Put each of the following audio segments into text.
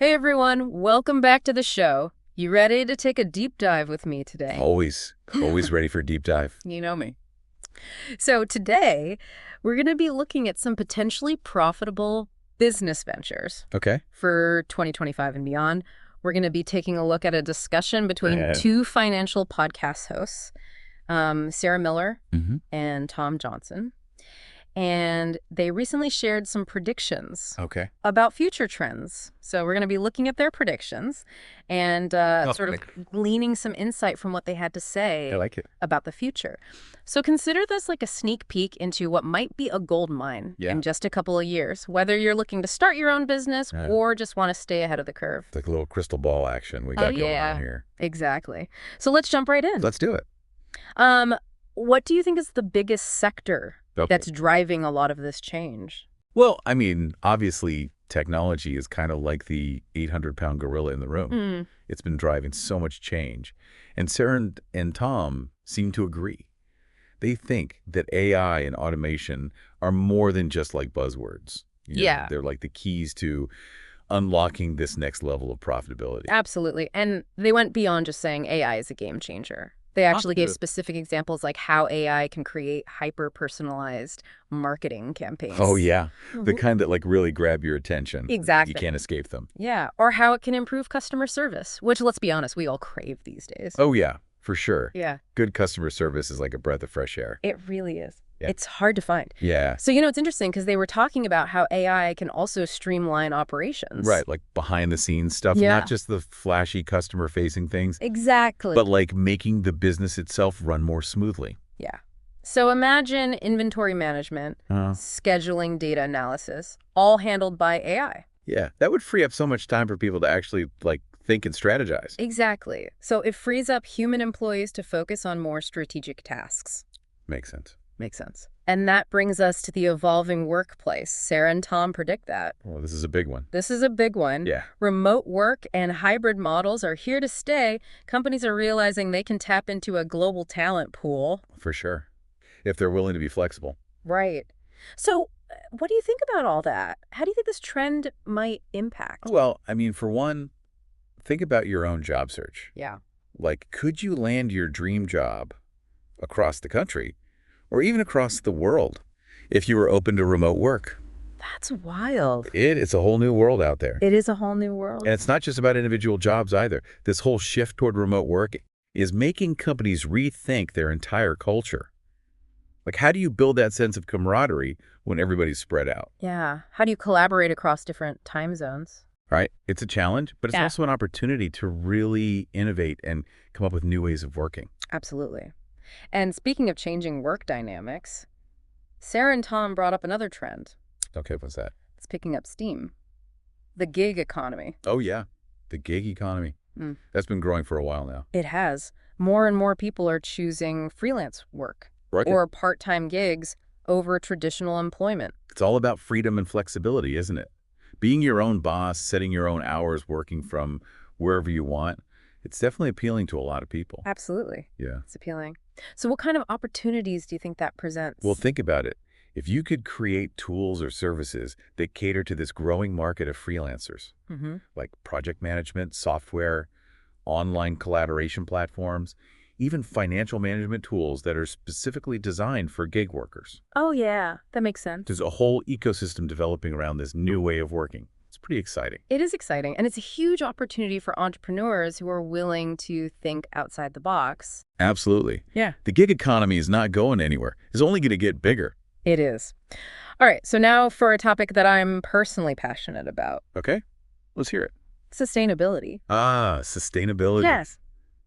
Hey everyone, welcome back to the show. You ready to take a deep dive with me today? Always ready for a deep dive. You know me. So today, we're going to be looking at some potentially profitable business ventures Okay. for 2025 and beyond. We're going to be taking a look at a discussion between Uh, two financial podcast hosts, Sarah Miller hmm and Tom Johnson. And they recently shared some predictions Okay. about future trends. So we're going to be looking at their predictions and sort of gleaning some insight from what they had to I say like it. about the future. So consider this like a sneak peek into what might be a gold mine Yeah. in just a couple of years, whether you're looking to start your own business Yeah. or just want to stay ahead of the curve. It's like a little crystal ball action we got going on here. Exactly. So let's jump right in. Let's do it. Um, what do you think is the biggest sector Okay. that's driving a lot of this change? Well, I mean, obviously, technology is kind of like the 800-pound gorilla in the room. Mm, It's been driving so much change. And Sarah and Tom seem to agree. They think that AI and automation are more than just like buzzwords. Yeah. They're like the keys to unlocking this next level of profitability. Absolutely. And they went beyond just saying AI is a game changer. They actually gave Positive. specific examples like how AI can create hyper-personalized marketing campaigns. Oh, yeah. The Mhm. kind that like really grab your attention. You Exactly. can't escape them. Yeah. Or how it can improve customer service, which, let's be honest, we all crave these days. Oh, yeah, for sure. Yeah, Good customer service is like a breath of fresh air. it really is. Yeah. It's hard to find. Yeah. So, it's interesting because they were talking about how AI can also streamline operations. Right, like behind the scenes stuff, Yeah. not just the flashy customer facing things, Exactly. but like making the business itself run more smoothly. Yeah. So imagine inventory management, Uh, scheduling, data analysis, all handled by AI. yeah, that would free up so much time for people to actually like think and strategize. Exactly. So it frees up human employees to focus on more strategic tasks. Makes sense. Makes sense. And that brings us to the evolving workplace. Sarah and Tom predict that. Well, this is a big one. This is a big one. Yeah. Remote work and hybrid models are here to stay. Companies are realizing they can tap into a global talent pool. For sure. If they're willing to be flexible. Right. So what do you think about all that? How do you think this trend might impact? Well, I mean, for one, think about your own job search. Yeah. Like, could you land your dream job across the country or even across the world if you were open to remote work? That's wild. It's a whole new world out there. It is a whole new world. And it's not just about individual jobs either. This whole shift toward remote work is making companies rethink their entire culture. Like, how do you build that sense of camaraderie when everybody's spread out? Yeah. How do you collaborate across different time zones? Right? It's a challenge, but it's Yeah. also an opportunity to really innovate and come up with new ways of working. Absolutely. And speaking of changing work dynamics, Sarah and Tom brought up another trend Okay, what's that? that's picking up steam. The gig economy. Oh, yeah. The gig economy. Mm. That's been growing for a while now. It has. More and more people are choosing freelance work Right? or part-time gigs over traditional employment. It's all about freedom and flexibility, isn't it? Being your own boss, setting your own hours, working from wherever you want, it's definitely appealing to a lot of people. Absolutely. Yeah. It's appealing. So what kind of opportunities do you think that presents? Well, think about it. If you could create tools or services that cater to this growing market of freelancers, Mm-hmm. like project management, software, online collaboration platforms, even financial management tools that are specifically designed for gig workers. Oh, yeah. That makes sense. There's a whole ecosystem developing around this new way of working. It's pretty exciting. It is exciting, and it's a huge opportunity for entrepreneurs who are willing to think outside the box. Absolutely. Yeah. The gig economy is not going anywhere. It's only going to get bigger. It is. All right, so now for a topic that I'm personally passionate about, Okay? Let's hear it. sustainability. Sustainability.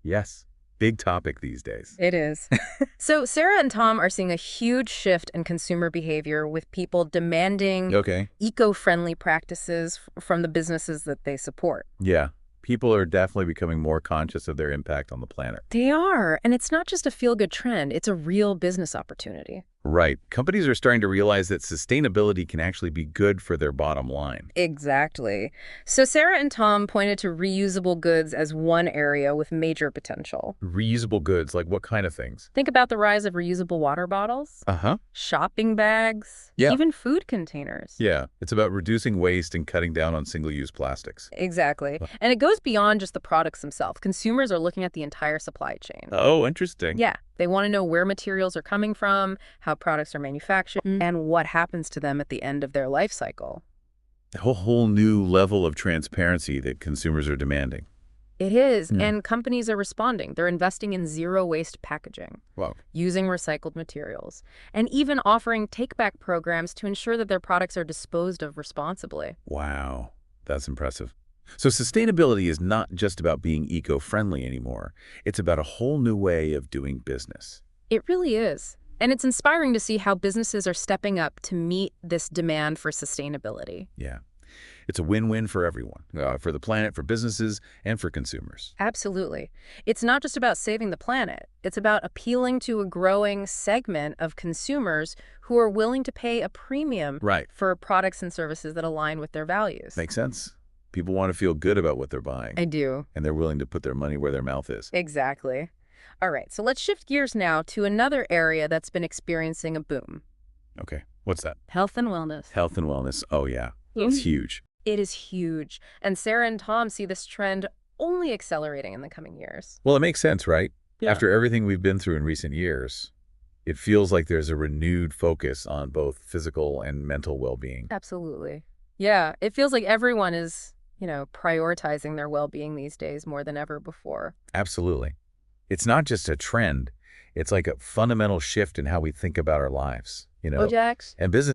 Yes. Big topic these days. It is. So Sarah and Tom are seeing a huge shift in consumer behavior with people demanding Okay. eco-friendly practices from the businesses that they support. Yeah. People are definitely becoming more conscious of their impact on the planet. They are, and it's not just a feel-good trend, it's a real business opportunity. Right. Companies are starting to realize that sustainability can actually be good for their bottom line. Exactly. So Sarah and Tom pointed to reusable goods as one area with major potential. Reusable goods, like what kind of things? Think about the rise of reusable water bottles, Uh-huh. shopping bags, Yeah. even food containers. Yeah. It's about reducing waste and cutting down on single-use plastics. Exactly. And it goes beyond just the products themselves. Consumers are looking at the entire supply chain. Oh, interesting. Yeah, they want to know where materials are coming from, how products are manufactured, and what happens to them at the end of their life cycle. A whole new level of transparency that consumers are demanding. It is, Hmm. and companies are responding. They're investing in zero-waste packaging, Wow. using recycled materials, and even offering take-back programs to ensure that their products are disposed of responsibly. Wow. That's impressive. So sustainability is not just about being eco-friendly anymore. It's about a whole new way of doing business. It really is. And it's inspiring to see how businesses are stepping up to meet this demand for sustainability. Yeah. It's a win-win for everyone, for the planet, for businesses, and for consumers. Absolutely. It's not just about saving the planet. It's about appealing to a growing segment of consumers who are willing to pay a premium Right. for products and services that align with their values. Makes sense. People want to feel good about what they're buying, I do. and they're willing to put their money where their mouth is. Exactly. All right, so let's shift gears now to another area that's been experiencing a boom. Okay. What's that? Health and wellness. Health and wellness. Oh, yeah. It's huge. It is huge. And Sarah and Tom see this trend only accelerating in the coming years. Well, it makes sense, right? Yeah. After everything we've been through in recent years, it feels like there's a renewed focus on both physical and mental well-being. Absolutely. Yeah, it feels like everyone is, prioritizing their well-being these days more than ever before. Absolutely. It's not just a trend. It's like a fundamental shift in how we think about our lives, Oh, Jax? and business.